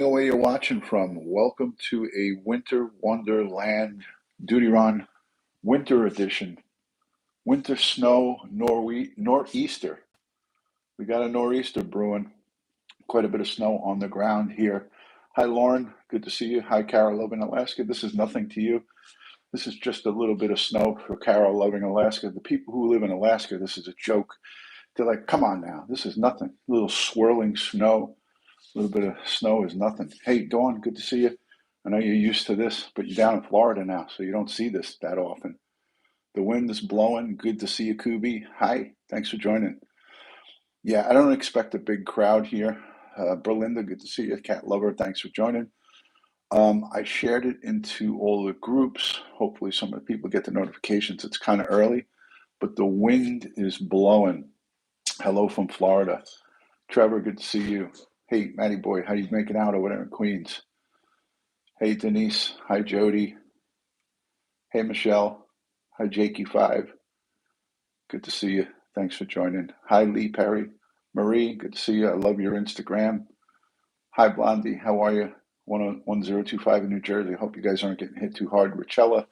Know where you're watching from. Welcome to a Winter Wonderland DutyRon Winter Edition. Winter snow nor'easter. We got a nor'easter brewing. Quite a bit of snow on the ground here. Hi, Lauren. Good to see you. Hi, Carol, loving Alaska. This is nothing to you. This is just a little bit of snow for Carol, loving Alaska. The people who live in Alaska, this is a joke. They're like, come on now. This is nothing. A little swirling snow. A little bit of snow is nothing. Hey, Dawn, good to see you. I know you're used to this, but you're down in Florida now, so you don't see this that often. The wind is blowing. Good to see you, Kubi. Hi, thanks for joining. Yeah, I don't expect a big crowd here. Berlinda, good to see you. Cat Lover, thanks for joining. I shared it into all the groups. Hopefully some of the people get the notifications. It's kind of early, but the wind is blowing. Hello from Florida. Trevor, good to see you. Hey, Matty boy, how you making out over there in Queens? Hey, Denise. Hi, Jody. Hey, Michelle. Hi, Jakey5. Good to see you. Thanks for joining. Hi, Lee Perry. Marie, good to see you. I love your Instagram. Hi, Blondie. How are you? 1025 in New Jersey. Hope you guys aren't getting hit too hard. Richella,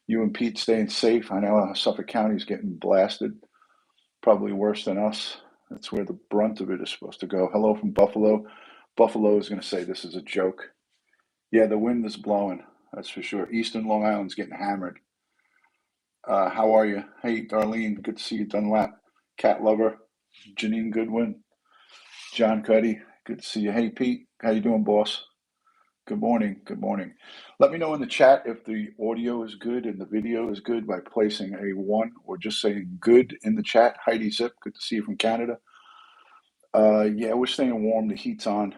you and Pete staying safe. I know Suffolk County is getting blasted. Probably worse than us. That's where the brunt of it is supposed to go. Hello from Buffalo. Buffalo is going to say this is a joke. Yeah, the wind is blowing. That's for sure. Eastern Long Island's getting hammered. How are you? Hey, Darlene. Good to see you. Dunlap. Cat Lover. Janine Goodwin. John Cuddy. Good to see you. Hey, Pete. How you doing, boss? Good morning. Good morning. Let me know in the chat if the audio is good and the video is good by placing a 1 or just saying good in the chat. Heidi Zip. Good to see you from Canada. Yeah, we're staying warm. The heat's on.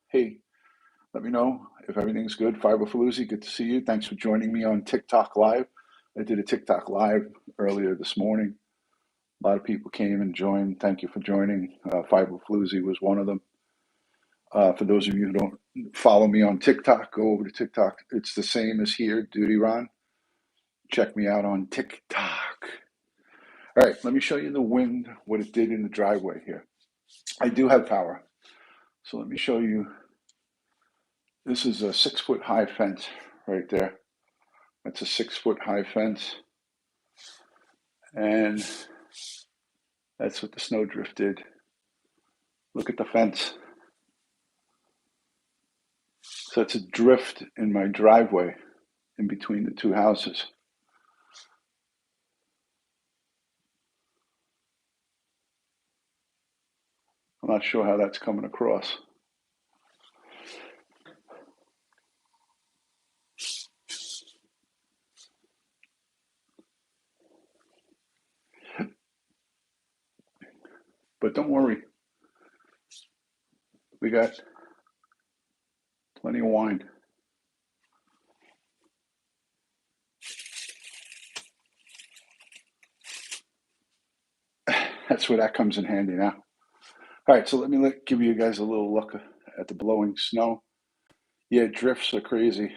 Hey, let me know if everything's good. Fiberfaloozy, good to see you. Thanks for joining me on TikTok Live. I did a TikTok Live earlier this morning. A lot of people came and joined. Thank you for joining. Fiberfaloozy was one of them. For those of you who don't follow me on TikTok, go over to TikTok. It's the same as here, DutyRon. Check me out on TikTok. All right, let me show you the wind, what it did in the driveway here. I do have power. So let me show you. This is a 6-foot high fence right there. That's a 6-foot high fence. And that's what the snowdrift did. Look at the fence. So it's a drift in my driveway in between the two houses. I'm not sure how that's coming across. But don't worry. We got plenty of wine. That's where that comes in handy now. All right, so let me give you guys a little look at the blowing snow. Yeah, drifts are crazy.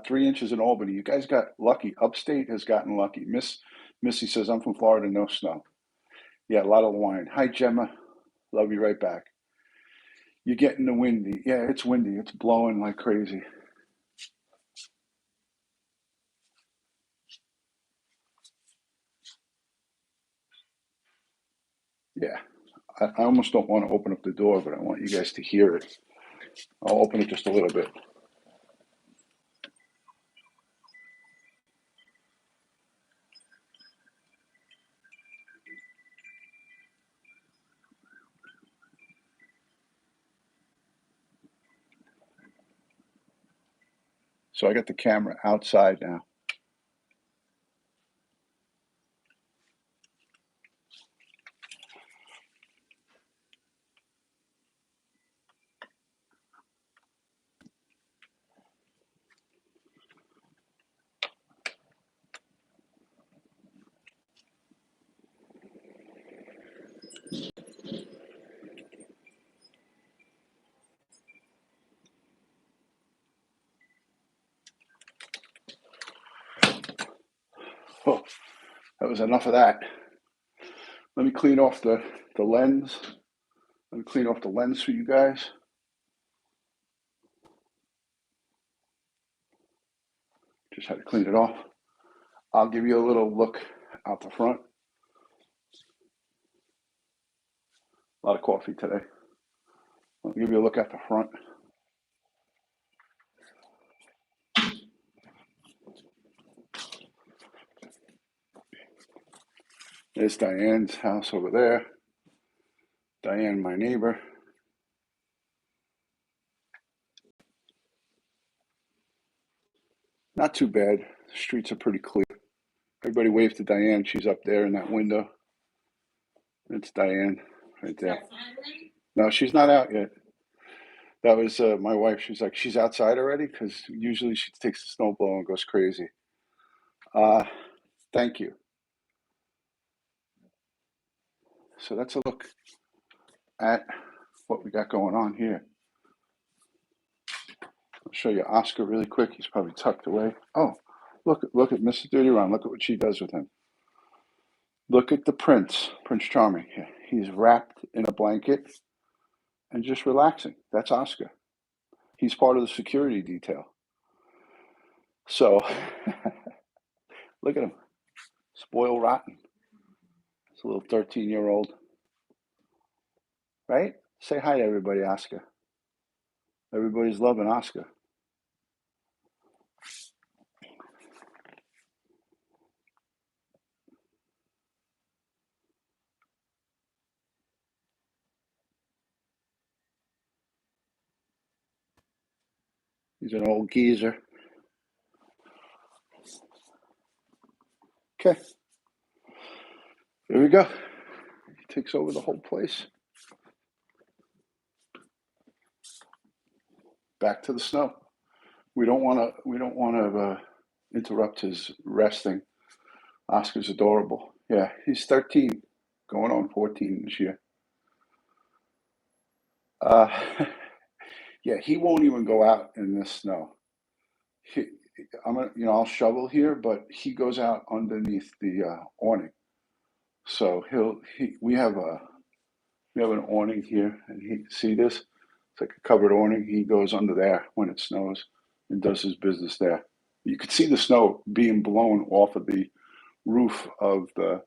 3 inches in Albany. You guys got lucky. Upstate has gotten lucky. Missy says, I'm from Florida, no snow. Yeah, a lot of wine. Hi, Gemma. Love you right back. You're getting the windy. Yeah, it's windy. It's blowing like crazy. Yeah, I almost don't want to open up the door, but I want you guys to hear it. I'll open it just a little bit. So I got the camera outside now. Oh, that was enough of that. Let me clean off the lens. Let me clean off the lens for you guys. Just had to clean it off. I'll give you a little look out the front. A lot of coffee today. I'll give you a look at the front. There's Diane's house over there. Diane, my neighbor. Not too bad. The streets are pretty clear. Everybody wave to Diane. She's up there in that window. It's Diane right there. No, she's not out yet. That was my wife. She's like, she's outside already? Because usually she takes the snowblower and goes crazy. Thank you. So that's a look at what we got going on here. I'll show you Oscar really quick. He's probably tucked away. Oh, look at Mrs. DutyRon. Look at what she does with him. Look at the Prince Charming. He's wrapped in a blanket and just relaxing. That's Oscar. He's part of the security detail. So look at him. Spoiled rotten. It's a little 13-year-old. Right? Say hi to everybody, Oscar. Everybody's loving Oscar. He's an old geezer. Okay. There we go. He takes over the whole place. Back to the snow. We don't want to interrupt his resting. Oscar's adorable. Yeah, he's 13, going on 14 this year. Yeah, he won't even go out in this snow. I'll shovel here, but he goes out underneath the awning. So we have an awning here, and see this? It's like a covered awning. He goes under there when it snows and does his business there. You could see the snow being blown off of the roof of the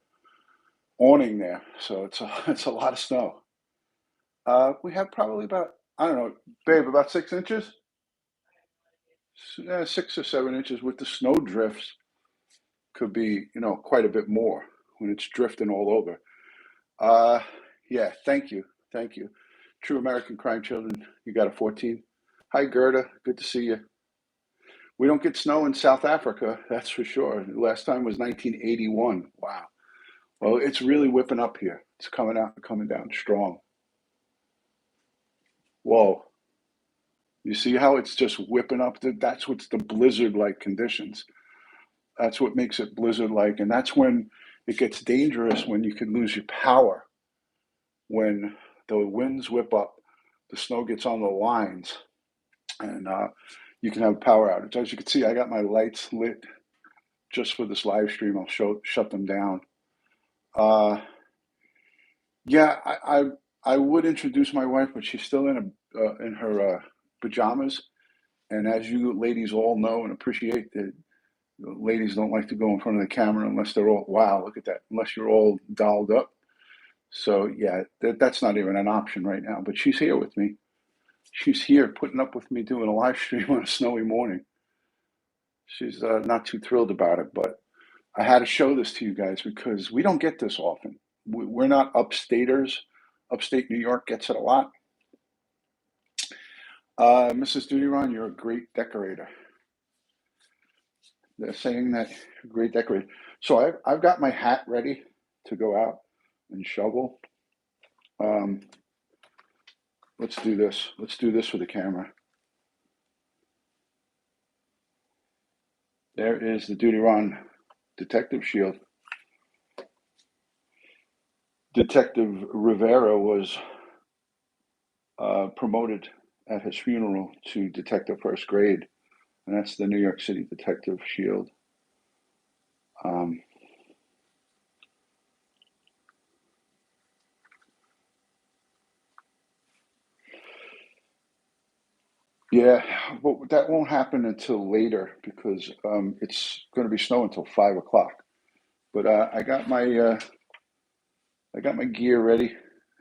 awning there. So it's a lot of snow. We have probably about, I don't know, babe, about 6 inches? 6 or 7 inches with the snow drifts. Could be, quite a bit more when it's drifting all over. Yeah, thank you. True American Crime Children, you got a 14. Hi, Gerda, good to see you. We don't get snow in South Africa, that's for sure. The last time was 1981. Wow. Well, it's really whipping up here. It's coming down strong. Whoa. You see how it's just whipping up? That's what's the blizzard-like conditions. That's what makes it blizzard-like, and that's when it gets dangerous, when you could lose your power. When the winds whip up, the snow gets on the lines, and you can have a power outage. As you can see, I got my lights lit just for this live stream. I'll shut them down. Yeah, I would introduce my wife, but she's still in her pajamas. And as you ladies all know and appreciate, that ladies don't like to go in front of the camera unless they're all, wow, look at that, unless you're all dolled up. So yeah, that's not even an option right now. But she's here with me. She's here putting up with me doing a live stream on a snowy morning. She's not too thrilled about it, but I had to show this to you guys because we don't get this often. We're not upstaters. Upstate New York gets it a lot. Mrs. DutyRon, you're a great decorator. They're saying that you're a great decorator. So I've got my hat ready to go out and shovel. Let's do this. Let's do this for the camera. There is the DutyRon detective shield. Detective Rivera was promoted at his funeral to detective first grade, and that's the New York City detective shield. Yeah, but that won't happen until later because it's going to be snow until 5 o'clock. But I got my gear ready,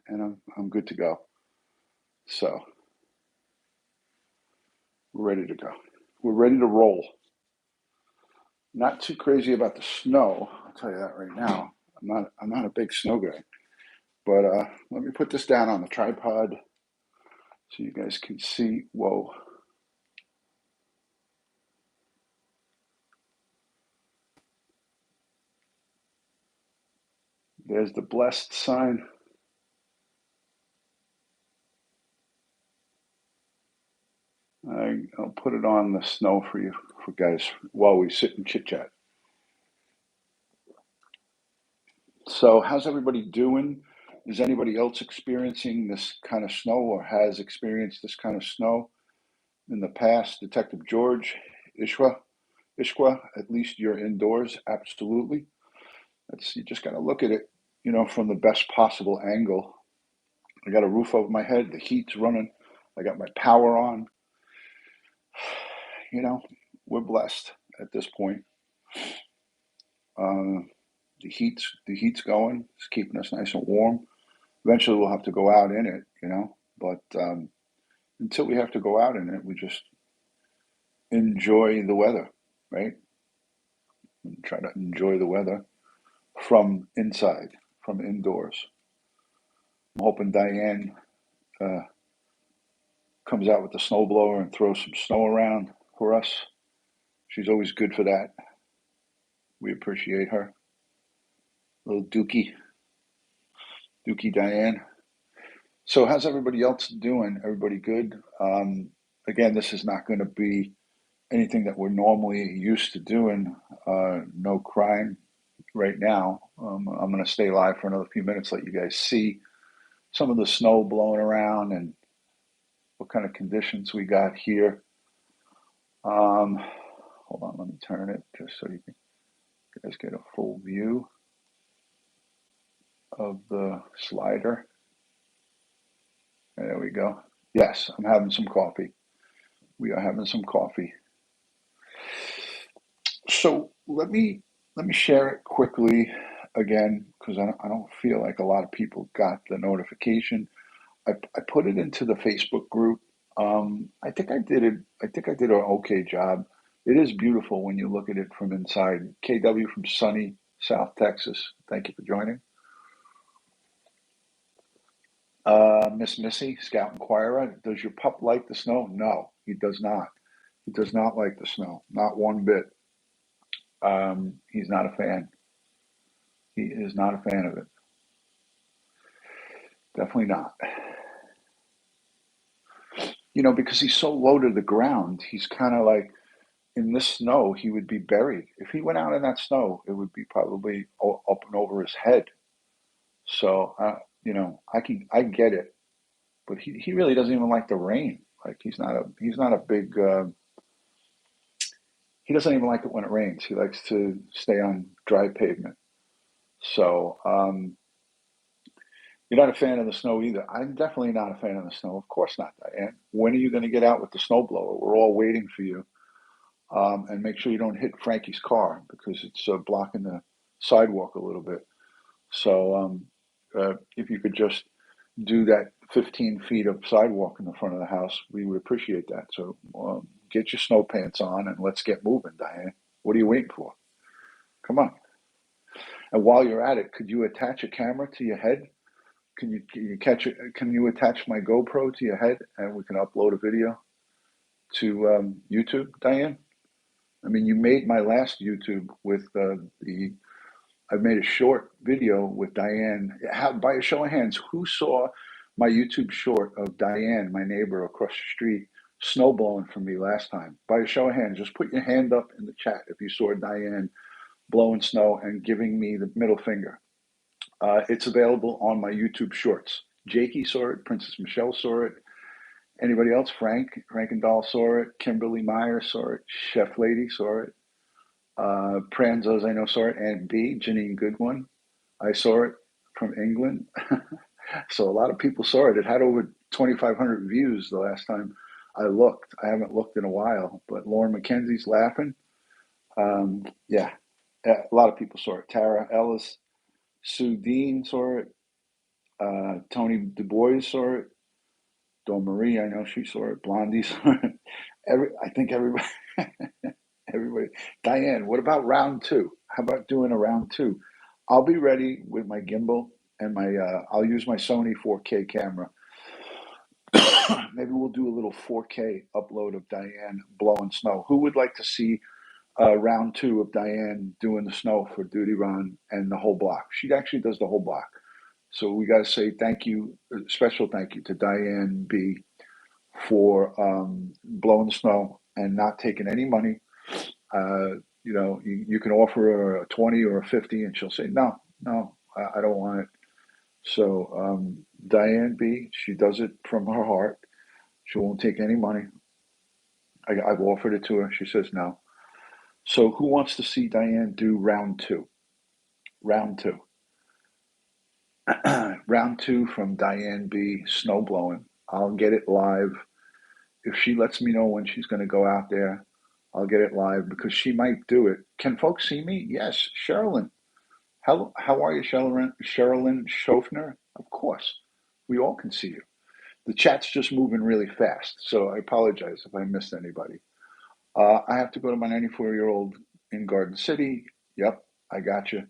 and I'm good to go. So we're ready to go. We're ready to roll. Not too crazy about the snow. I'll tell you that right now. I'm not a big snow guy. But let me put this down on the tripod so you guys can see. Whoa. There's the blessed sign. I'll put it on the snow for you, for guys, while we sit and chit chat. So, how's everybody doing? Is anybody else experiencing this kind of snow or has experienced this kind of snow in the past? Detective George, Ishwa, at least you're indoors. Absolutely. You just got to look at it, from the best possible angle. I got a roof over my head. The heat's running. I got my power on. You know, we're blessed at this point. Uh, the heat's going. It's keeping us nice and warm. Eventually, we'll have to go out in it. But until we have to go out in it, we just enjoy the weather, right? And try to enjoy the weather from inside, from indoors. I'm hoping Diane uh, comes out with the snowblower and throws some snow around for us. She's always good for that. We appreciate her. Little Dookie Diane. So how's everybody else doing? Everybody good? Again, this is not going to be anything that we're normally used to doing. No crime right now. I'm going to stay live for another few minutes, let you guys see some of the snow blowing around and what kind of conditions we got here. Hold on, let me turn it just so you guys get a full view of the slider. There we go. Yes, I'm having some coffee. We are having some coffee. So let me share it quickly again because I don't feel like a lot of people got the notification. I put it into the Facebook group. I think I did it. I think I did an okay job. It is beautiful when you look at it from inside. KW from sunny South Texas. Thank you for joining. Miss Missy, Scout Inquirer, does your pup like the snow? No, he does not. He does not like the snow, not one bit. He's not a fan. He is not a fan of it. Definitely not. Because he's so low to the ground, he's kind of like in this snow, he would be buried. If he went out in that snow, it would be probably up and over his head. So, I get it, but he really doesn't even like the rain. Like he's not a big he doesn't even like it when it rains. He likes to stay on dry pavement. So, you're not a fan of the snow either. I'm definitely not a fan of the snow. Of course not, Diane. When are you going to get out with the snowblower? We're all waiting for you. And make sure you don't hit Frankie's car because it's blocking the sidewalk a little bit. So if you could just do that 15 feet of sidewalk in the front of the house, we would appreciate that. So get your snow pants on and let's get moving, Diane. What are you waiting for? Come on. And while you're at it, could you attach a camera to your head? Can you attach my GoPro to your head and we can upload a video to YouTube, Diane? I mean, you made my last YouTube with I've made a short video with Diane. By a show of hands, who saw my YouTube short of Diane, my neighbor across the street, snowballing for me last time? By a show of hands, just put your hand up in the chat if you saw Diane blowing snow and giving me the middle finger. It's available on my YouTube shorts. Jakey saw it, Princess Michelle saw it. Anybody else? Frankendoll saw it. Kimberly Meyer saw it. Chef Lady saw it. Pranzos, I know, saw it. And B, Janine Goodwin, I saw it from England. So a lot of people saw it. It had over 2,500 views the last time I looked. I haven't looked in a while, but Lauren McKenzie's laughing. Yeah, a lot of people saw it. Tara Ellis, Sue Dean saw it. Tony Du Bois saw it. Dawn Marie, I know she saw it. Blondie saw it. I think everybody, everybody. Diane, what about round two? How about doing a round two? I'll be ready with my gimbal and my. I'll use my Sony 4K camera. Maybe we'll do a little 4K upload of Diane blowing snow. Who would like to see round two of Diane doing the snow for DutyRon and the whole block? She actually does the whole block. So we got to say thank you, special thank you to Diane B for blowing the snow and not taking any money. You can offer her a 20 or a 50 and she'll say, no, I don't want it. So Diane B, she does it from her heart. She won't take any money. I've offered it to her. She says no. So who wants to see Diane do round two? Round two. Round two from Diane B, snow blowing. I'll get it live. If she lets me know when she's going to go out there, I'll get it live because she might do it. Can folks see me? Yes. Sherilyn. How are you, Sherilyn? Sherilyn Schofner? Of course. We all can see you. The chat's just moving really fast, so I apologize if I missed anybody. I have to go to my 94-year-old in Garden City. Yep, I got you.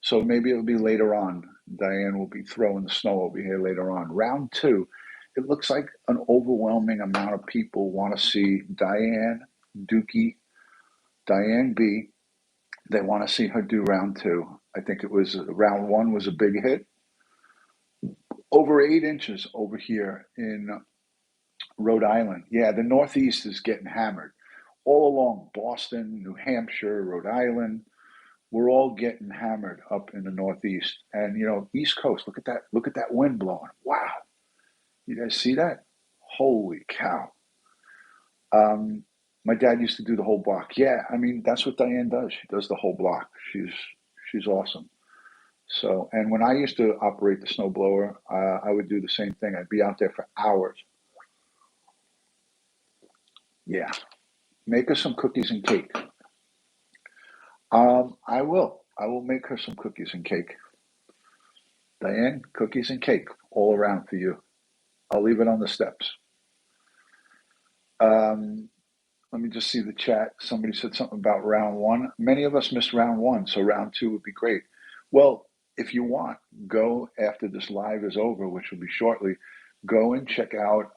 So maybe it'll be later on. Diane will be throwing the snow over here later on. Round two, it looks like an overwhelming amount of people want to see Diane Dookie, Diane B. They want to see her do round two. I think it was round one was a big hit. Over 8 inches over here in Rhode Island. Yeah, the Northeast is getting hammered. All along Boston, New Hampshire, Rhode Island, we're all getting hammered up in the Northeast. And East Coast, look at that. Look at that wind blowing. Wow. You guys see that? Holy cow. My dad used to do the whole block. Yeah, I mean, that's what Diane does. She does the whole block. She's awesome. So, and when I used to operate the snowblower, I would do the same thing. I'd be out there for hours. Yeah. Make her some cookies and cake. I will. I will make her some cookies and cake. Diane, cookies and cake all around for you. I'll leave it on the steps. Let me just see the chat. Somebody said something about round one. Many of us missed round one, so round two would be great. Well, if you want, go after this live is over, which will be shortly. Go and check out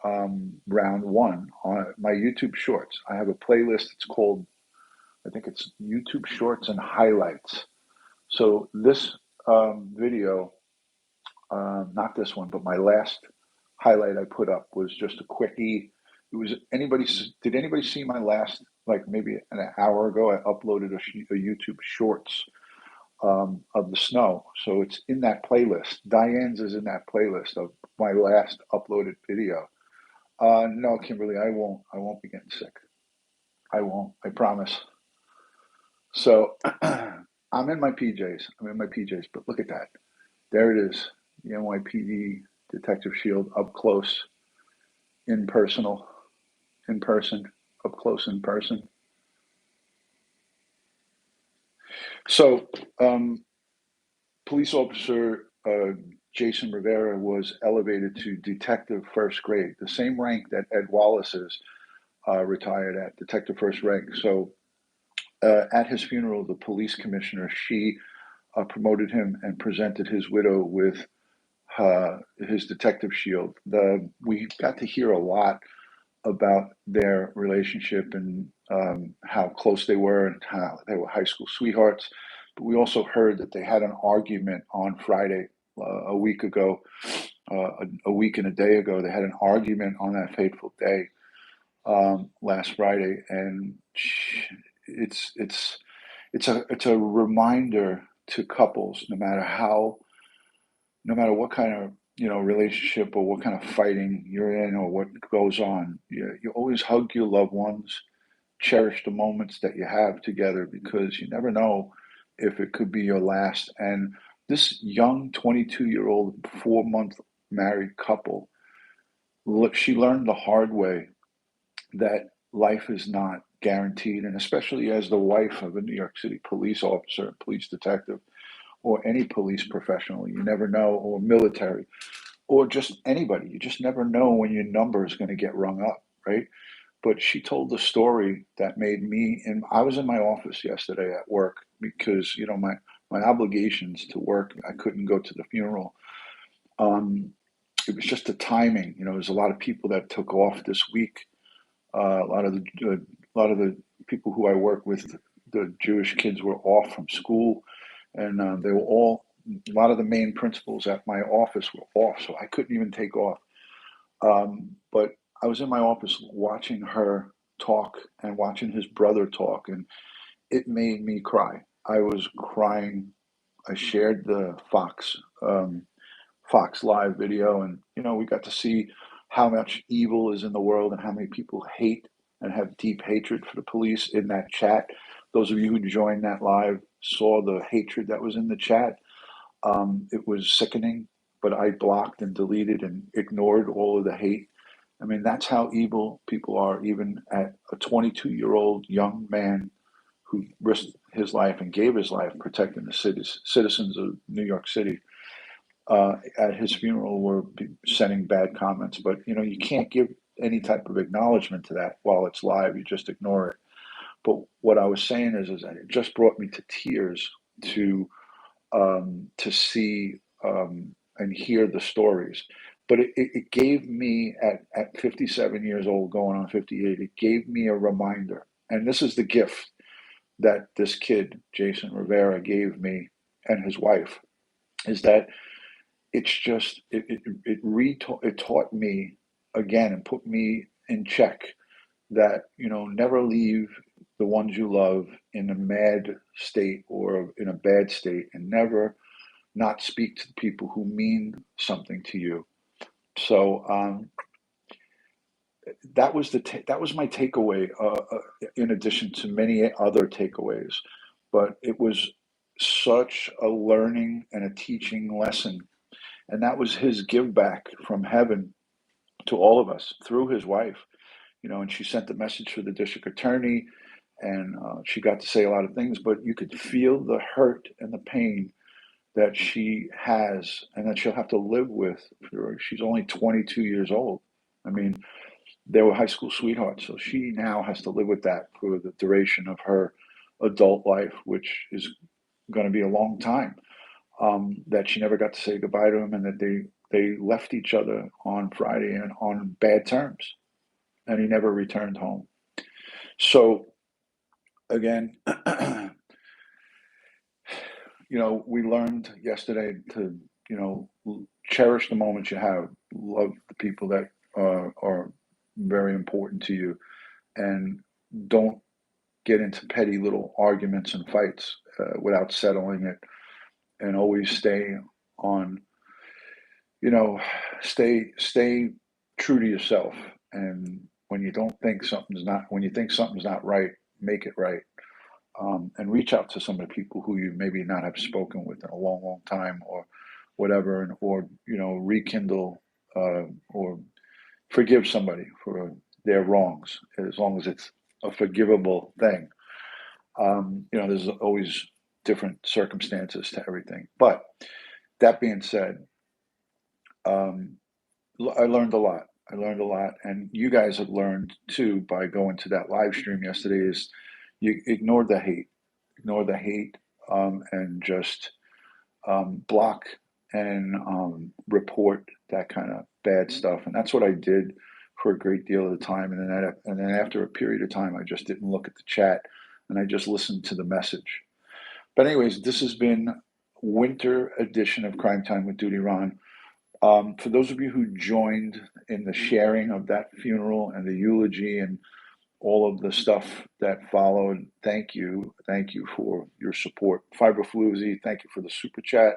round one on my YouTube Shorts. I have a playlist. It's called, I think it's YouTube Shorts and Highlights. So this video, not this one, but my last highlight I put up was just a quickie. Did anybody see my last, like maybe an hour ago, I uploaded a YouTube Shorts of the snow. So it's in that playlist. Diane's is in that playlist of my last uploaded video. No, Kimberly, I won't be getting sick. I won't, I promise. So I'm in my PJs. But look at that. There it is. The NYPD Detective Shield up close, in person, up close in person. So, police officer Jason Rivera was elevated to detective first grade, the same rank that Ed Wallace is retired at, detective first rank. So, at his funeral, the police commissioner, she promoted him and presented his widow with his detective shield. We got to hear a lot about their relationship and how close they were and how they were high school sweethearts. But we also heard that they had an argument on Friday a week ago, a week and a day ago. They had an argument on that fateful day last Friday, and it's a reminder to couples, no matter what kind of relationship or what kind of fighting you're in or what goes on, you always hug your loved ones, cherish the moments that you have together, because you never know if it could be your last. And this young 22-year-old 4-month married couple, look, she learned the hard way that life is not guaranteed, and especially as the wife of a New York City police officer, police detective, or any police professional, you never know, or military, or just anybody. You just never know when your number is going to get rung up, right? But she told the story that made me, and I was in my office yesterday at work because, my obligations to work, I couldn't go to the funeral. Um, it was just the timing. There's a lot of people that took off this week. A lot of the people who I work with, the Jewish kids were off from school, and they were all. A lot of the main principals at my office were off, so I couldn't even take off. But I was in my office watching her talk and watching his brother talk, and it made me cry. I was crying. I shared the Fox Live video, and we got to see how much evil is in the world and how many people hate and have deep hatred for the police in that chat. Those of you who joined that live saw the hatred that was in the chat. It was sickening, but I blocked and deleted and ignored all of the hate. I mean, that's how evil people are, even at a 22-year-old young man who risked his life and gave his life protecting the citizens of New York City. At his funeral, were sending bad comments, but you can't give any type of acknowledgement to that while it's live. You just ignore it. But what I was saying is that it just brought me to tears to see and hear the stories. But it gave me, at 57 years old, going on 58, it gave me a reminder. And this is the gift that this kid, Jason Rivera, gave me and his wife, is that it's just, it taught me again and put me in check that, never leave the ones you love in a mad state or in a bad state, and never not speak to the people who mean something to you. So that was my takeaway. In addition to many other takeaways, but it was such a learning and a teaching lesson, and that was his give back from heaven to all of us through his wife. And she sent the message for the district attorney, and she got to say a lot of things, but you could feel the hurt and the pain that she has and that she'll have to live with. She's only 22 years old. I mean, they were high school sweethearts, so she now has to live with that for the duration of her adult life, which is going to be a long time. That she never got to say goodbye to him, and that they left each other on Friday and on bad terms, and he never returned home. So again, we learned yesterday to, cherish the moments you have, love the people that are very important to you, and don't get into petty little arguments and fights without settling it, and always stay on, stay true to yourself. And when you think something's not right, make it right. And reach out to some of the people who you maybe not have spoken with in a long, long time, or whatever, or rekindle or forgive somebody for their wrongs, as long as it's a forgivable thing. There's always different circumstances to everything. But that being said, um, I learned a lot. I learned a lot, and you guys have learned too by going to that live stream yesterday. Is you ignore the hate, and just block and report that kind of bad stuff. And that's what I did for a great deal of the time. And then after a period of time, I just didn't look at the chat, and I just listened to the message. But anyways, this has been winter edition of Crime Time with DutyRon. For those of you who joined in the sharing of that funeral and the eulogy and all of the stuff that followed, thank you. Thank you for your support. Fiberfloozy, thank you for the super chat.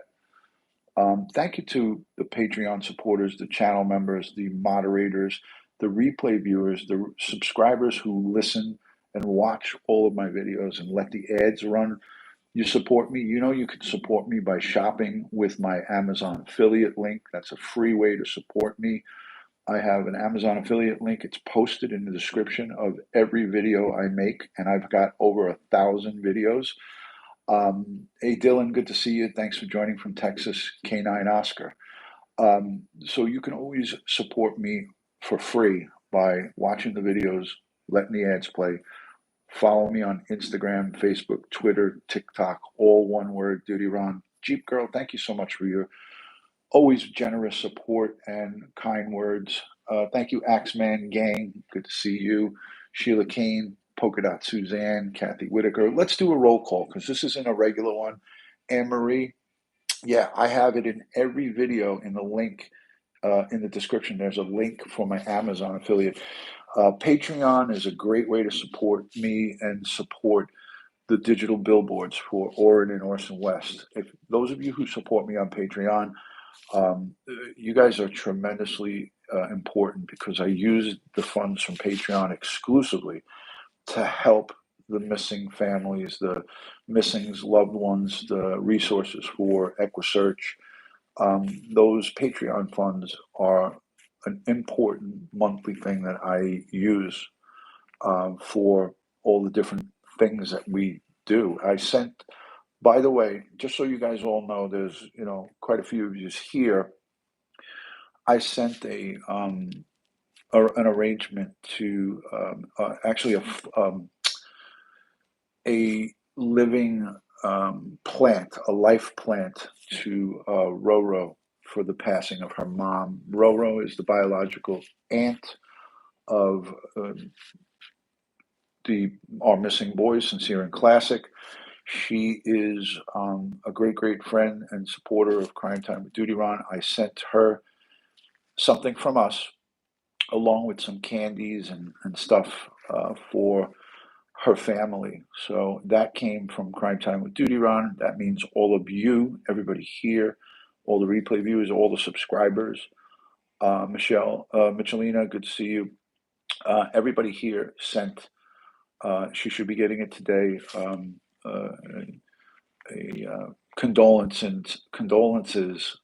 Thank you to the Patreon supporters, the channel members, the moderators, the replay viewers, the subscribers who listen and watch all of my videos and let the ads run. You support me. You can support me by shopping with my Amazon affiliate link. That's a free way to support me. I have an Amazon affiliate link. It's posted in the description of every video I make, and I've got over 1,000 videos. Hey, Dylan, good to see you. Thanks for joining from Texas, K9 Oscar. So you can always support me for free by watching the videos, letting the ads play. Follow me on Instagram, Facebook, Twitter, TikTok, all one word, DutyRon. Jeep Girl, thank you so much for your always generous support and kind words. Thank you, Axeman Gang. Good to see you. Sheila Kane, Polka Dot Suzanne, Kathy Whitaker. Let's do a roll call because this isn't a regular one. Anne Marie, yeah, I have it in every video in the link in the description. There's a link for my Amazon affiliate. Patreon is a great way to support me and support the digital billboards for Orin and Orson West. If those of you who support me on Patreon, you guys are tremendously important because I use the funds from Patreon exclusively to help the missing families, the missing loved ones, the resources for EquiSearch. Those Patreon funds are an important monthly thing that I use for all the different things that we do. I sent, by the way, just so you guys all know, there's quite a few of you here. I sent an arrangement to actually a living plant, a life plant to Roro for the passing of her mom. Roro is the biological aunt of our missing boys, Sincere and Classic. She is a great friend and supporter of Crime Time with DutyRon. I sent her something from us, along with some candies and stuff for her family. So that came from Crime Time with DutyRon. That means all of you, everybody here, all the replay viewers, all the subscribers. Michelina, good to see you. Everybody here sent, she should be getting it today, a condolences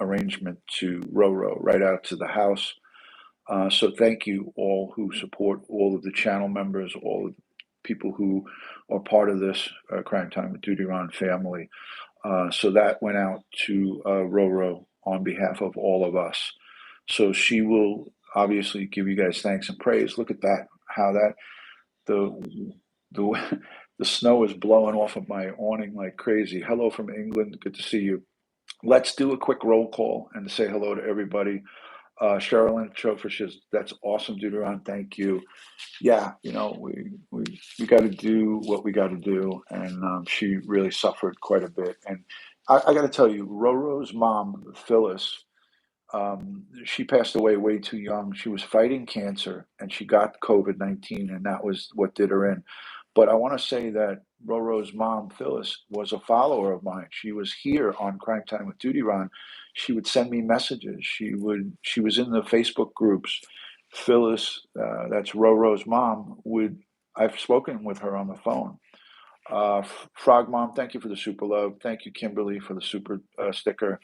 arrangement to Roro right out to the house. So thank you all who support, all of the channel members, all of the people who are part of this Crime Time with DutyRon family. So that went out to Roro on behalf of all of us. So she will obviously give you guys thanks and praise. Look at that, how that the the snow is blowing off of my awning like crazy. Hello from England, good to see you. Let's do a quick roll call and say hello to everybody. Sherilyn Trofer says, that's awesome, DutyRon. Thank you. Yeah, we got to do what we got to do, and she really suffered quite a bit. And I got to tell you, Roro's mom, Phyllis, she passed away way too young. She was fighting cancer, and she got COVID-19, and that was what did her in. But I want to say that Roro's mom, Phyllis, was a follower of mine. She was here on Crime Time with DutyRon. She would send me messages. She was in the Facebook groups. Phyllis, that's Roro's mom, I've spoken with her on the phone. Frog Mom, thank you for the super love. Thank you, Kimberly, for the super sticker.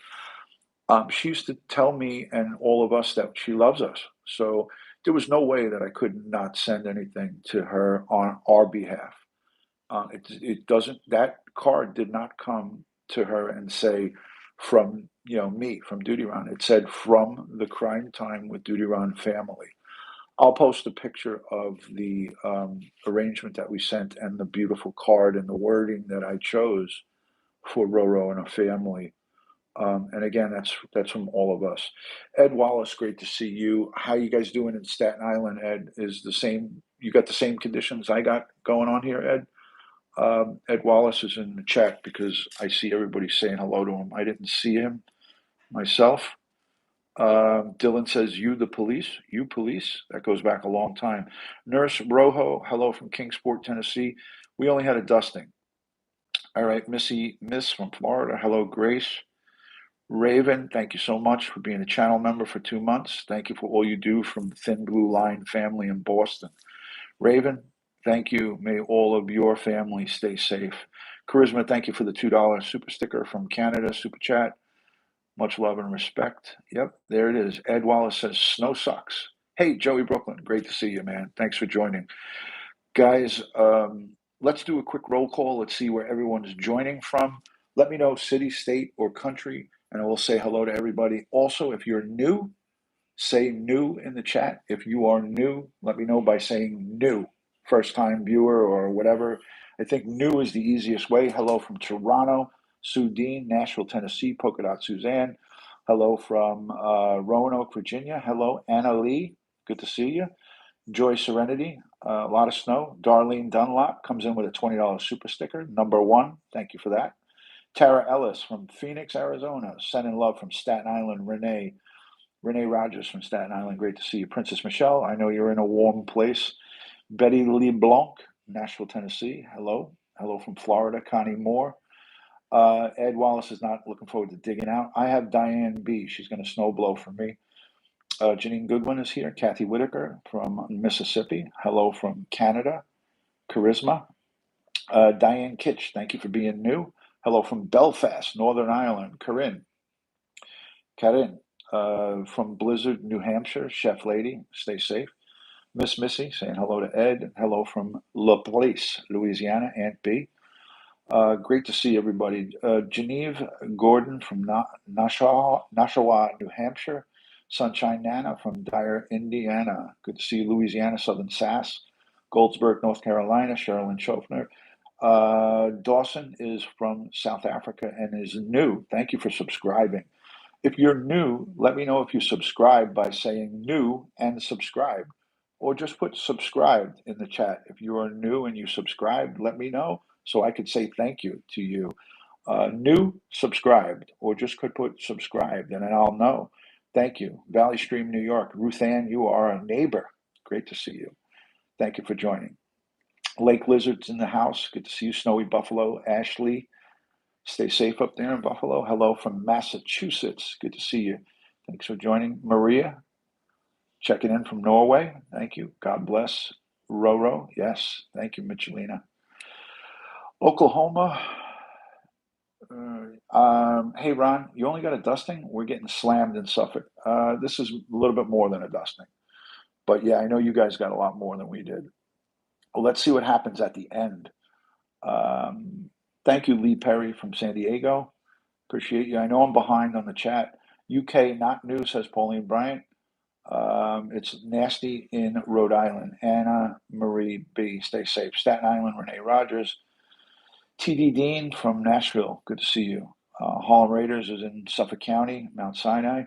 She used to tell me and all of us that she loves us. So there was no way that I could not send anything to her on our behalf. It doesn't, that card did not come to her and say from, me, from DutyRon. It said from the Crime Time with DutyRon family. I'll post a picture of the arrangement that we sent and the beautiful card and the wording that I chose for Roro and her family. And again, that's from all of us. Ed Wallace, great to see you. How you guys doing in Staten Island, Ed? Is the same, you got the same conditions I got going on here, Ed? Ed Wallace is in the chat because I see everybody saying hello to him. I didn't see him myself. Dylan says, you the police? You police? That goes back a long time. Nurse Rojo, hello from Kingsport, Tennessee. We only had a dusting. All right, Miss from Florida, hello, Grace. Raven, thank you so much for being a channel member for 2 months. Thank you for all you do from the Thin Blue Line family in Boston. Raven, thank you. May all of your family stay safe. Charisma, thank you for the $2 super sticker from Canada, super chat. Much love and respect. Yep, there it is. Ed Wallace says, snow sucks. Hey, Joey Brooklyn, great to see you, man. Thanks for joining. Guys, let's do a quick roll call. Let's see where everyone's joining from. Let me know city, state, or country, and I will say hello to everybody. Also, if you're new, say new in the chat. If you are new, let me know by saying new, first time viewer or whatever. I think new is the easiest way. Hello from Toronto, Sue Dean, Nashville, Tennessee, Polka Dot Suzanne. Hello from Roanoke, Virginia. Hello, Anna Lee. Good to see you. Joy Serenity, a lot of snow. Darlene Dunlop comes in with a $20 super sticker, number one. Thank you for that. Tara Ellis from Phoenix, Arizona. Sending love from Staten Island, Renee. Renee Rogers from Staten Island, great to see you. Princess Michelle, I know you're in a warm place. Betty LeBlanc, Nashville, Tennessee, hello. Hello from Florida, Connie Moore. Ed Wallace is not looking forward to digging out. I have Diane B. She's going to snow blow for me. Janine Goodwin is here. Kathy Whitaker from Mississippi. Hello from Canada. Charisma. Diane Kitch, thank you for being new. Hello from Belfast, Northern Ireland. Karin. From Blizzard, New Hampshire. Chef Lady, stay safe. Miss Missy saying hello to Ed. Hello from La Place, Louisiana. Aunt B. Great to see everybody. Genevieve Gordon from Nashua, New Hampshire. Sunshine Nana from Dyer, Indiana. Good to see you, Louisiana. Southern Sass. Goldsburg, North Carolina. Sherilyn Schofner. Dawson is from South Africa and is new. Thank you for subscribing. If you're new, let me know if you subscribe by saying new and subscribe, or just put subscribed in the chat. If you are new and you subscribed, let me know so I could say thank you to you. New, subscribed, or just could put subscribed and then I'll know. Thank you. Valley Stream, New York. Ruth Ann, you are a neighbor. Great to see you. Thank you for joining. Lake Lizards in the house. Good to see you. Snowy Buffalo. Ashley. Stay safe up there in Buffalo. Hello from Massachusetts. Good to see you. Thanks for joining. Maria, checking in from Norway. Thank you. God bless. Roro, yes. Thank you, Michelina. Oklahoma. Hey, Ron, you only got a dusting? We're getting slammed in Suffolk. This is a little bit more than a dusting. But yeah, I know you guys got a lot more than we did. Well, let's see what happens at the end. Thank you, Lee Perry from San Diego. Appreciate you. I know I'm behind on the chat. UK not new, says Pauline Bryant. It's nasty in Rhode Island. Anna Marie B. Stay safe. Staten Island, Renee Rogers. TD Dean from Nashville. Good to see you. Harlem Raiders is in Suffolk County, Mount Sinai.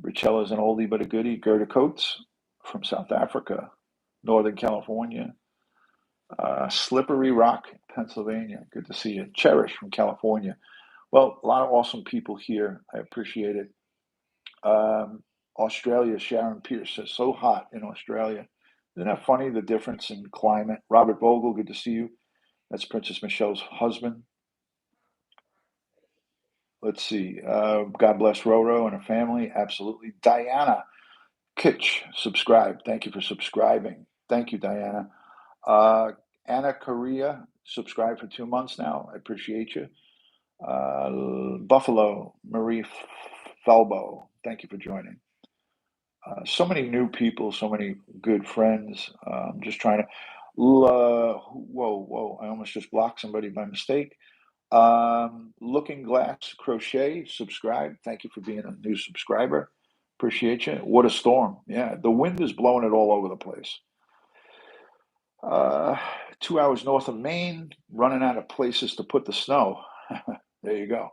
Richella's an oldie but a goodie. Gerda Coates from South Africa, Northern California. Slippery Rock, Pennsylvania. Good to see you. Cherish from California. Well, a lot of awesome people here. I appreciate it. Australia, Sharon Pierce says, so hot in Australia. Isn't that funny, the difference in climate? Robert Vogel, good to see you. That's Princess Michelle's husband. Let's see. God bless Roro and her family. Absolutely. Diana Kitch, subscribe. Thank you for subscribing. Thank you, Diana. Anna Korea, subscribed for 2 months now. I appreciate you. Buffalo, Marie Falbo, thank you for joining. So many new people, so many good friends. Just trying to. Whoa! I almost just blocked somebody by mistake. Looking Glass Crochet, subscribe. Thank you for being a new subscriber. Appreciate you. What a storm! Yeah, the wind is blowing it all over the place. 2 hours north of Maine, running out of places to put the snow. There you go.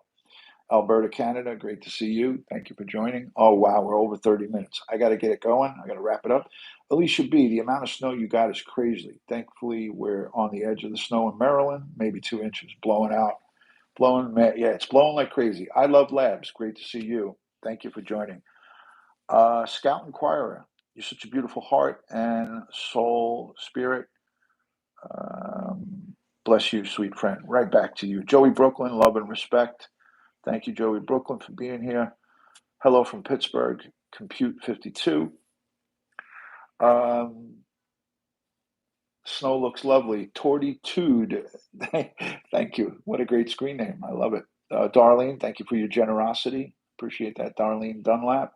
Alberta, Canada, great to see you. Thank you for joining. Oh, wow, we're over 30 minutes. I got to get it going. I got to wrap it up. Alicia B., the amount of snow you got is crazy. Thankfully, we're on the edge of the snow in Maryland, maybe 2 inches, blowing out. Yeah, it's blowing like crazy. I love labs. Great to see you. Thank you for joining. Scout Inquirer, you're such a beautiful heart and soul, spirit. Bless you, sweet friend. Right back to you. Joey Brooklyn, love and respect. Thank you, Joey Brooklyn, for being here. Hello from Pittsburgh, Compute 52. Snow looks lovely. Tortitude. Thank you. What a great screen name. I love it. Darlene, thank you for your generosity. Appreciate that, Darlene Dunlap.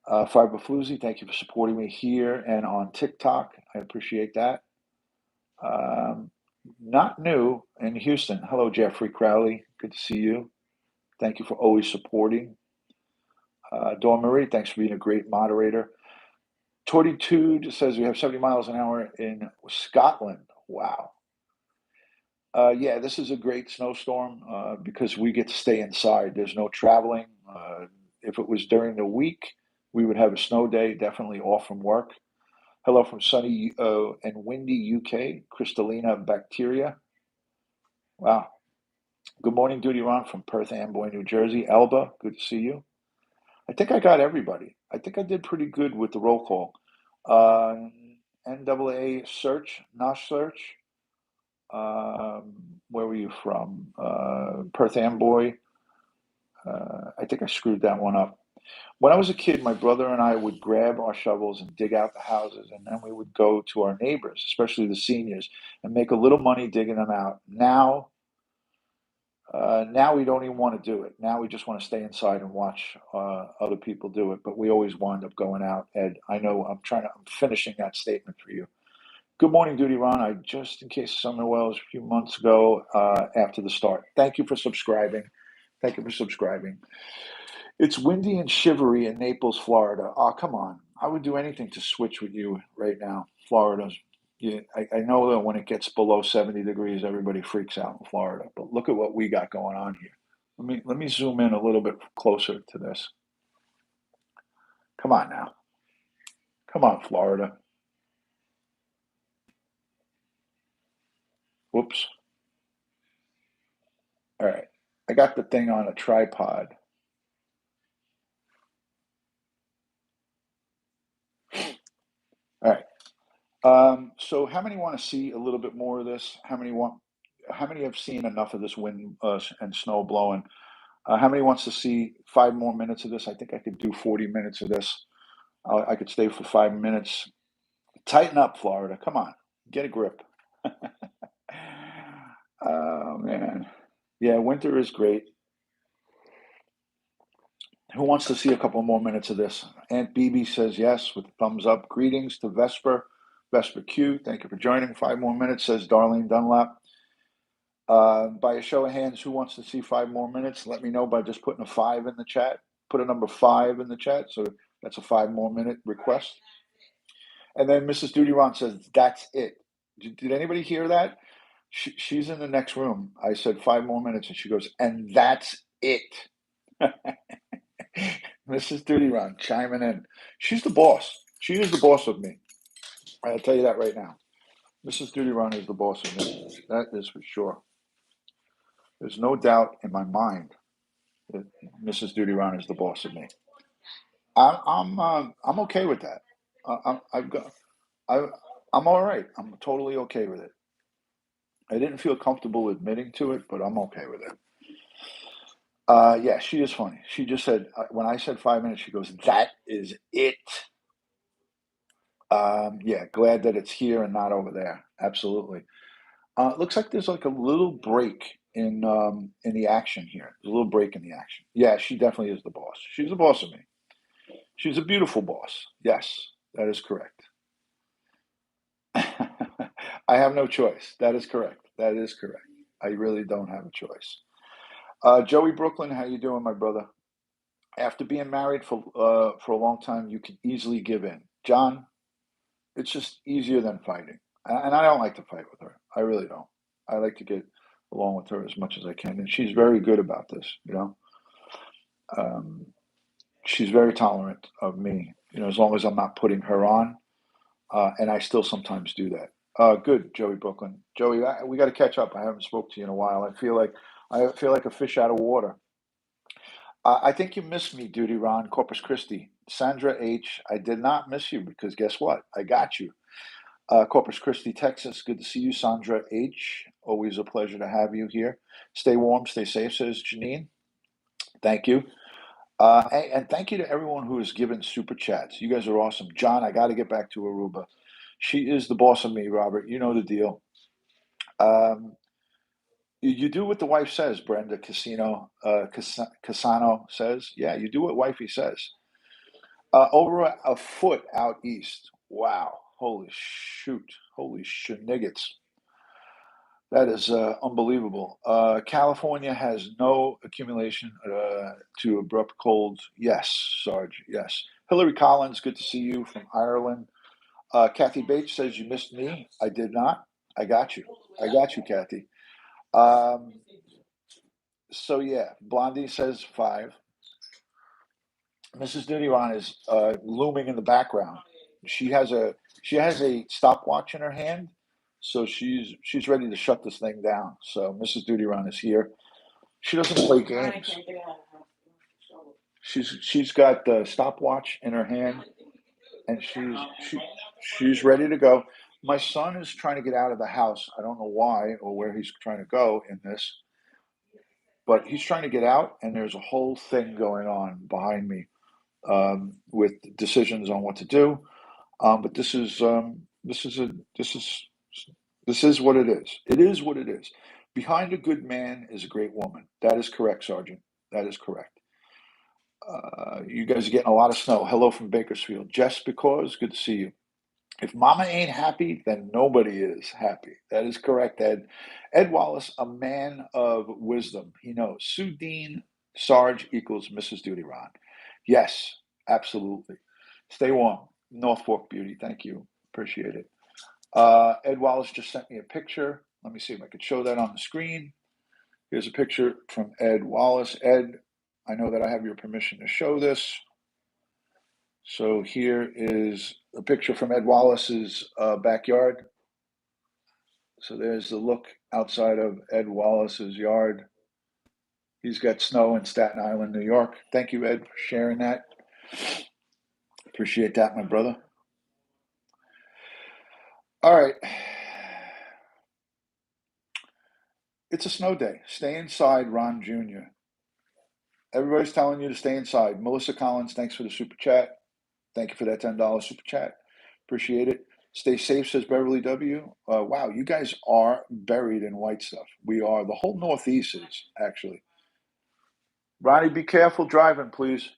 Fiber Floozy, thank you for supporting me here and on TikTok. I appreciate that. Um, Not new in Houston. Hello, Jeffrey Crowley. Good to see you. Thank you for always supporting. Dawn Marie, thanks for being a great moderator. 22 just says we have 70 miles an hour in Scotland. Wow. Yeah, this is a great snowstorm because we get to stay inside. There's no traveling. If it was during the week, we would have a snow day, definitely off from work. Hello from sunny and windy UK, Crystalina Bacteria. Wow. Good morning, DutyRon from Perth Amboy, New Jersey. Elba, good to see you. I think I got everybody. I think I did pretty good with the roll call. NAA search, Nosh search. Where were you from? Perth Amboy. I think I screwed that one up. When I was a kid, my brother and I would grab our shovels and dig out the houses, and then we would go to our neighbors, especially the seniors, and make a little money digging them out. Now we don't even want to do it. Now we just want to stay inside and watch other people do it. But we always wind up going out. Ed, I know I'm finishing that statement for you. Good morning, DutyRon. I just in case someone was a few months ago after the start. Thank you for subscribing. Thank you for subscribing. It's windy and shivery in Naples, Florida. Oh, come on. I would do anything to switch with you right now. Florida's, yeah, I know that when it gets below 70 degrees, everybody freaks out in Florida. But look at what we got going on here. Let me zoom in a little bit closer to this. Come on now. Come on, Florida. Whoops. All right. I got the thing on a tripod. All right. So how many want to see a little bit more of this? How many have seen enough of this wind and snow blowing? How many wants to see 5 more minutes of this? I think I could do 40 minutes of this. I could stay for 5 minutes. Tighten up, Florida. Come on, get a grip. Oh man. Yeah, winter is great. Who wants to see a couple more minutes of this? Aunt BB says yes with a thumbs up. Greetings to Vesper. Vesper Q, thank you for joining. 5 more minutes, says Darlene Dunlap. By a show of hands, who wants to see 5 more minutes? Let me know by just putting a 5 in the chat. Put a number 5 in the chat. So that's a 5 more minute request. And then Mrs. DutyRon says, that's it. Did anybody hear that? She's in the next room. I said 5 more minutes, and she goes, and that's it. Mrs. DutyRon chiming in. She's the boss. She is the boss of me. I'll tell you that right now. Mrs. DutyRon is the boss of me. That is for sure. There's no doubt in my mind that Mrs. DutyRon is the boss of me. I'm okay with that. I've got I'm all right. I'm totally okay with it. I didn't feel comfortable admitting to it, but I'm okay with it. Yeah, she is funny. She just said when I said 5 minutes, she goes, "That is it." Yeah, glad that it's here and not over there. Absolutely. It looks like there's like a little break in the action here. There's a little break in the action. Yeah, she definitely is the boss. She's the boss of me. She's a beautiful boss. Yes, that is correct. I have no choice. That is correct. That is correct. I really don't have a choice. Joey Brooklyn, how you doing, my brother? After being married for a long time, you can easily give in. John, it's just easier than fighting, and I don't like to fight with her. I really don't. I like to get along with her as much as I can, and she's very good about this. Um, she's very tolerant of me. As long as I'm not putting her on, and I still sometimes do that. Good, Joey Brooklyn. Joey, we got to catch up. I haven't spoke to you in a while. I feel like a fish out of water. I think you missed me, Duty Ron, Corpus Christi. Sandra H., I did not miss you because guess what? I got you. Corpus Christi, Texas. Good to see you, Sandra H. Always a pleasure to have you here. Stay warm, stay safe, says Janine. Thank you. And thank you to everyone who has given super chats. You guys are awesome. John, I got to get back to Aruba. She is the boss of me, Robert. You know the deal. Um, You do what the wife says, Brenda Casano says. Yeah, you do what wifey says. Over a foot out east. Wow. Holy shoot. Holy shenigans. That is unbelievable. California has no accumulation to abrupt cold. Yes, Sarge. Yes. Hillary Collins, good to see you from Ireland. Kathy Bates says you missed me. I did not. I got you. I got you, Kathy. Um, so yeah, Blondie says 5. Mrs. DutyRon is looming in the background. She has a she has a stopwatch in her hand, so she's ready to shut this thing down. So Mrs. DutyRon is here. She doesn't play games. She's got the stopwatch in her hand, and she's ready to go. My son is trying to get out of the house. I don't know why or where he's trying to go in this, but he's trying to get out, and there's a whole thing going on behind me with decisions on what to do. But this is what it is. It is what it is. Behind a good man is a great woman. That is correct, Sergeant. That is correct. You guys are getting a lot of snow. Hello from Bakersfield. Just because, good to see you. If Mama ain't happy, then nobody is happy. That is correct, Ed. Ed Wallace, a man of wisdom. He knows. Sue Dean, Sarge equals Mrs. DutyRon. Yes, absolutely. Stay warm. North Fork Beauty. Thank you. Appreciate it. Ed Wallace just sent me a picture. Let me see if I could show that on the screen. Here's a picture from Ed Wallace. Ed, I know that I have your permission to show this. So here is a picture from Ed Wallace's backyard. So there's the look outside of Ed Wallace's yard. He's got snow in Staten Island, New York. Thank you, Ed, for sharing that. Appreciate that, my brother. All right. It's a snow day. Stay inside, Ron Jr. Everybody's telling you to stay inside. Melissa Collins, thanks for the super chat. Thank you for that $10 super chat. Appreciate it. Stay safe, says Beverly W. Wow, you guys are buried in white stuff. We are. The whole Northeast is, actually. Ronnie, be careful driving, please.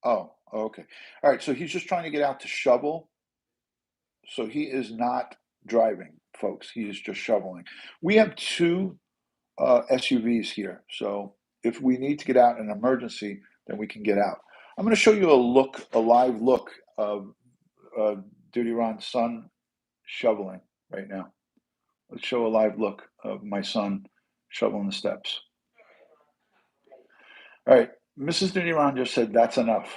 Oh, okay. All right, so he's just trying to get out to shovel. So he is not driving, folks. He is just shoveling. We have 2 SUVs here. So if we need to get out in an emergency, then we can get out. I'm going to show you a live look of DutyRon's son shoveling right now. Let's show a live look of my son shoveling the steps. All right, Mrs. DutyRon just said that's enough.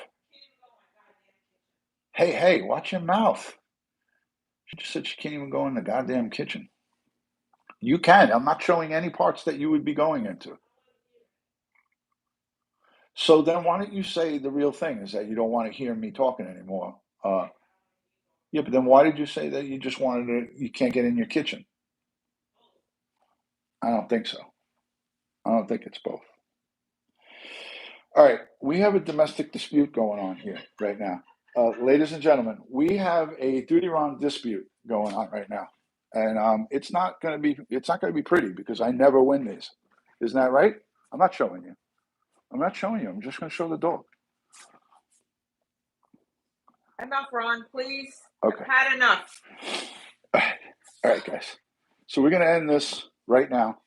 Hey, watch your mouth. She just said she can't even go in the goddamn kitchen. You can. I'm not showing any parts that you would be going into. So then why don't you say the real thing is that you don't want to hear me talking anymore? Yeah, but then why did you say that you just you can't get in your kitchen? I don't think so. I don't think it's both. All right, we have a domestic dispute going on here right now. Ladies and gentlemen, we have a DutyRon dispute going on right now. And it's not going to be pretty because I never win these. Isn't that right? I'm not showing you. I'm not showing you. I'm just going to show the dog. Enough, Ron, please. Okay. I've had enough. All right, guys. So we're going to end this right now.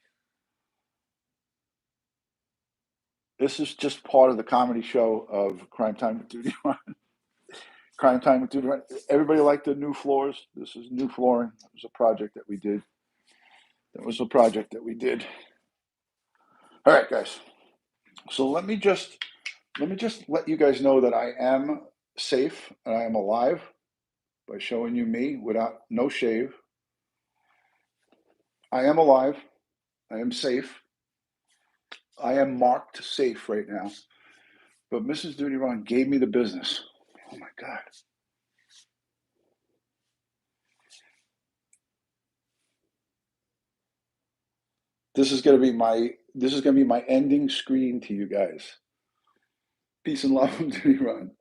This is just part of the comedy show of Crime Time with DutyRon. Crime Time with DutyRon. Everybody like the new floors? This is new flooring. It was a project that we did. All right, guys. So let me just let you guys know that I am safe and I am alive by showing you me without no shave. I am alive. I am safe. I am marked safe right now. But Mrs. DutyRon gave me the business. Oh my God. This is gonna be my ending screen to you guys. Peace and love from DutyRon.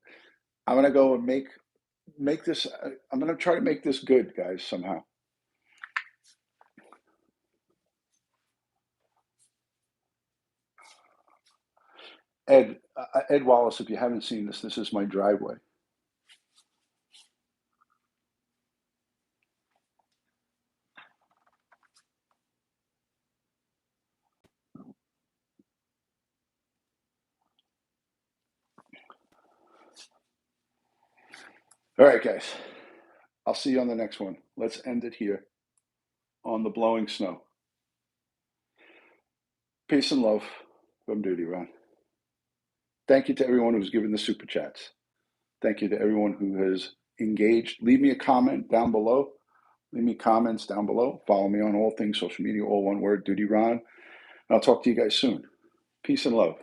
I'm gonna go and make this. I'm gonna try to make this good, guys, somehow. Ed Wallace, if you haven't seen this, this is my driveway. All right, guys. I'll see you on the next one. Let's end it here on the blowing snow. Peace and love from DutyRon. Thank you to everyone who's given the super chats. Thank you to everyone who has engaged. Leave me a comment down below. Leave me comments down below. Follow me on all things social media, all one word, DutyRon. I'll talk to you guys soon. Peace and love.